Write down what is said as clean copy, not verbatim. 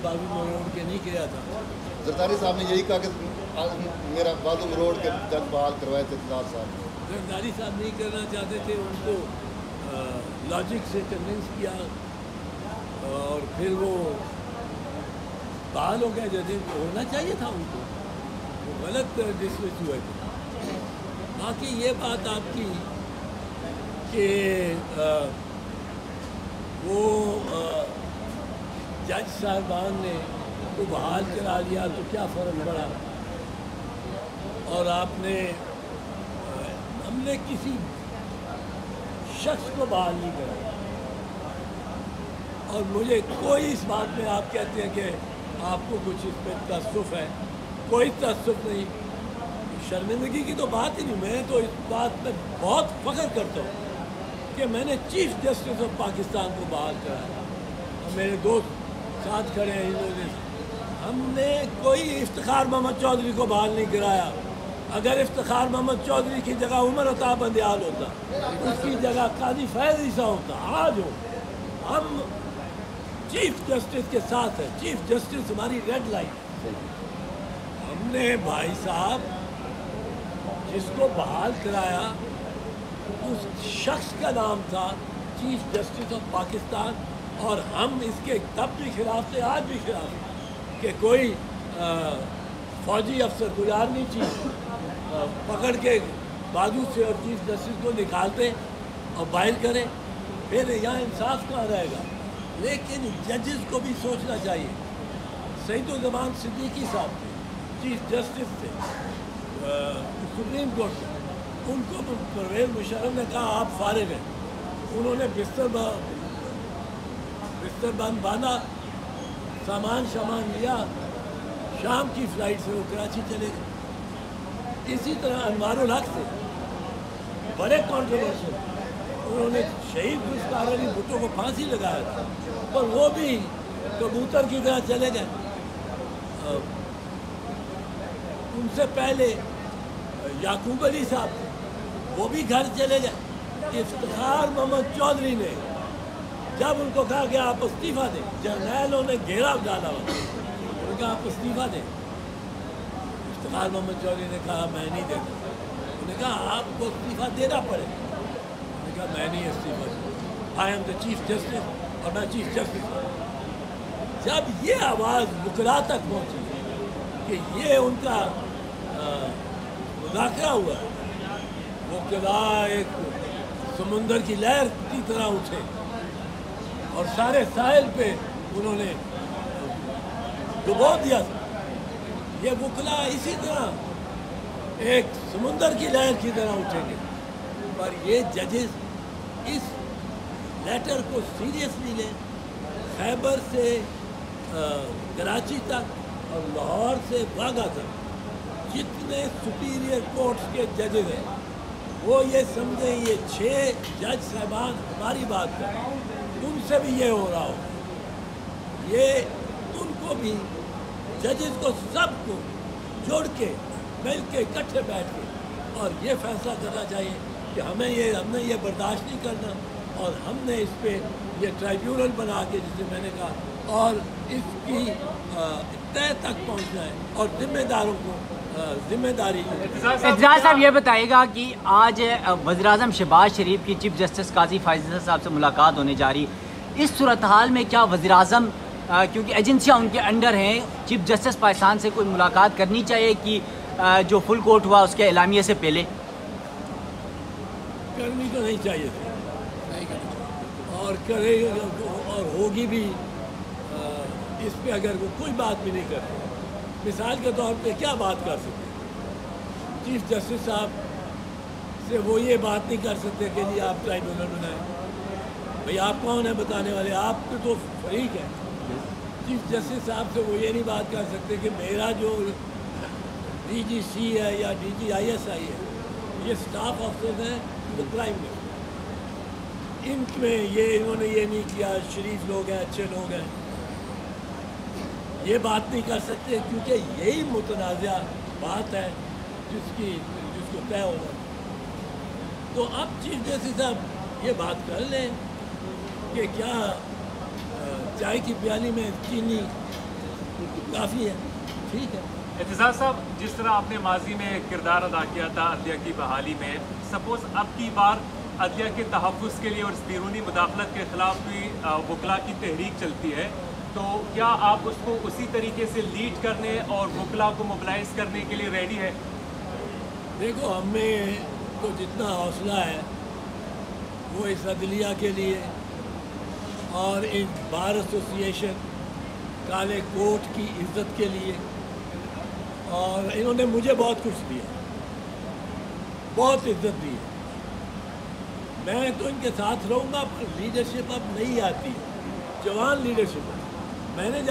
बाजू मरोड़ के नहीं किया था। जरदारी साहब ने यही कहा कि मेरा बाजू मरोड़ के जज बहाल करवाए थे इक़्तिदार साहब ने। जरदारी साहब नहीं करना चाहते थे, उनको लॉजिक से कन्विंस किया और फिर वो बहाल हो गया। जैसे होना चाहिए था उनको, वो गलत डिसमिस हुए थे। बाकी ये बात आपकी कि वो जज साहबान ने तो बहाल करा लिया तो क्या फ़र्क पड़ा, और आपने हमने किसी शख्स को बहाल नहीं करा। और मुझे कोई इस बात में आप कहते हैं कि आपको कुछ इस पर तअस्सुफ़ है, कोई तअस्सुफ़ नहीं, शर्मिंदगी की तो बात ही नहीं। मैं तो इस बात में बहुत फ़ख्र करता हूँ कि मैंने चीफ जस्टिस ऑफ पाकिस्तान को बहाल कराया, और मेरे दोस्त साथ खड़े हैं इन्होंने। हमने कोई इफ्तिखार मोहम्मद चौधरी को बहाल नहीं कराया। अगर इफ्तिखार मोहम्मद चौधरी की जगह उमर अता बंदियाल होता, उसकी जगह काजी फैज़ ईसा होता, आज हो। हम चीफ जस्टिस के साथ है, चीफ जस्टिस हमारी रेड लाइन। हमने भाई साहब जिसको बहाल कराया उस शख्स का नाम था चीफ जस्टिस ऑफ पाकिस्तान, और हम इसके तब भी खिलाफ थे, आज भी खिलाफ हैं कि कोई फौजी अफसर गुजारनी चीज़ पकड़ के बाजू से और चीफ जस्टिस को निकालते और बाहर करें, फिर यहाँ इंसाफ कहाँ रहेगा। लेकिन जजेस को भी सोचना चाहिए। सईदुज़्ज़मान सिद्दीकी साहब थे, चीफ जस्टिस थे सुप्रीम कोर्ट से, उनको परवेज़ मुशर्रफ ने कहा आप फारिग हैं। उन्होंने बिस्तर बंद बांधा, सामान लिया, शाम की फ़्लाइट से वो कराची चले गए। इसी तरह अनवारुल हक थे, बड़े कॉन्ट्रोवर्शियल, उन्होंने शहीद गुलज़ार अली भुट्टो को फांसी लगाया था, पर वो भी कबूतर की तरह चले गए। उनसे पहले याकूब अली साहब थे, वो भी घर चले गए। इफ्तिखार मोहम्मद चौधरी ने जब उनको कहा कि आप इस्तीफ़ा दें, जर्नैलों ने घेराव डाला, उन्होंने कहा आप इस्तीफ़ा दें। इफ्तिखार मोहम्मद चौधरी ने कहा मैं नहीं देता। उन्होंने कहा आपको इस्तीफ़ा देना पड़ेगा। उन्होंने कहा मैं नहीं इस्तीफ़ा दूँ, I am the chief justice और मैं चीफ जस्टिस हूँ। जब ये आवाज़ वुकला तक पहुँची कि ये उनका मुज़ाकरा हुआ, वुकला एक समुंदर की लहर की तरह उठे और सारे साहिल पे उन्होंने डुबो दिया था। ये वुकला इसी तरह एक समुंदर की लहर की तरह उठेंगे। पर ये जजेस इस लेटर को सीरियसली लें। खैबर से कराची तक और लाहौर से वाघा तक जितने सुपीरियर कोर्ट्स के जजेस हैं, वो ये समझें ये 6 जज साहबान हमारी बात करें, उनसे भी ये हो रहा हो। ये उनको भी जजेस को सबको जोड़ के मिल के इकट्ठे बैठ के और ये फैसला करना चाहिए कि हमने ये बर्दाश्त नहीं करना, और हमने इस पे ये ट्राइब्यूनल बना के, जिसे मैंने कहा, और इसकी तय तक पहुंचना है और जिम्मेदारों को जिम्मेदारी। एजाज साहब ये बताइएगा कि आज वज़ीर-ए-आज़म शहबाज शरीफ की चीफ जस्टिस काजी फैज़ ईसा साहब से मुलाकात होने जा रही, इस सूरत हाल में क्या वज़ीर-ए-आज़म, क्योंकि एजेंसियाँ उनके अंडर हैं, चीफ जस्टिस पाकिस्तान से कोई मुलाकात करनी चाहिए कि जो फुल कोर्ट हुआ उसके एलामिये से पहले? करनी तो नहीं चाहिए थी, नहीं करनी, और करेगा और होगी भी। इस पे अगर वो कोई बात भी नहीं करते, मिसाल के तौर पे क्या बात कर सकते? चीफ जस्टिस साहब से वो ये बात नहीं कर सकते कि जी आप ट्राइब्यूनल बनाएं। भाई आप कौन है बताने वाले? आप तो फरीक है। चीफ जस्टिस साहब से वो ये नहीं बात कर सकते कि मेरा जो DGC है या DGISI है, ये स्टाफ ऑफिसर हैं तो क्राइम में, इनमें ये इन्होंने ये नहीं किया, शरीफ लोग हैं, अच्छे लोग हैं, ये बात नहीं कर सकते, क्योंकि यही मुतनाज़ा बात है जिसको तय होना। तो अब चीफ जस्टिस साहब ये बात कर लें कि क्या चाय की प्याली में चीनी काफ़ी है, ठीक है। एतजाज़ साहब, जिस तरह आपने माजी में किरदार अदा किया था अदलिया की बहाली में, सपोज़ अब की बार अदलिया के तहफ़्फ़ुज़ के लिए और बैरूनी मुदाखलत के ख़िलाफ़ भी वकला की तहरीक चलती है, तो क्या आप उसको उसी तरीके से लीड करने और वकला को मोबिलाइज़ करने के लिए रेडी है? देखो, हमें तो जितना हौसला है वो इस अदलिया के लिए और इस बार एसोसिएशन काले कोट की इज़्ज़त के लिए, और इन्होंने मुझे बहुत कुछ दिया, बहुत इज़्ज़त दी है। मैं तो इनके साथ रहूँगा, पर लीडरशिप अब नहीं आती, जवान लीडरशिप है। मैंने जब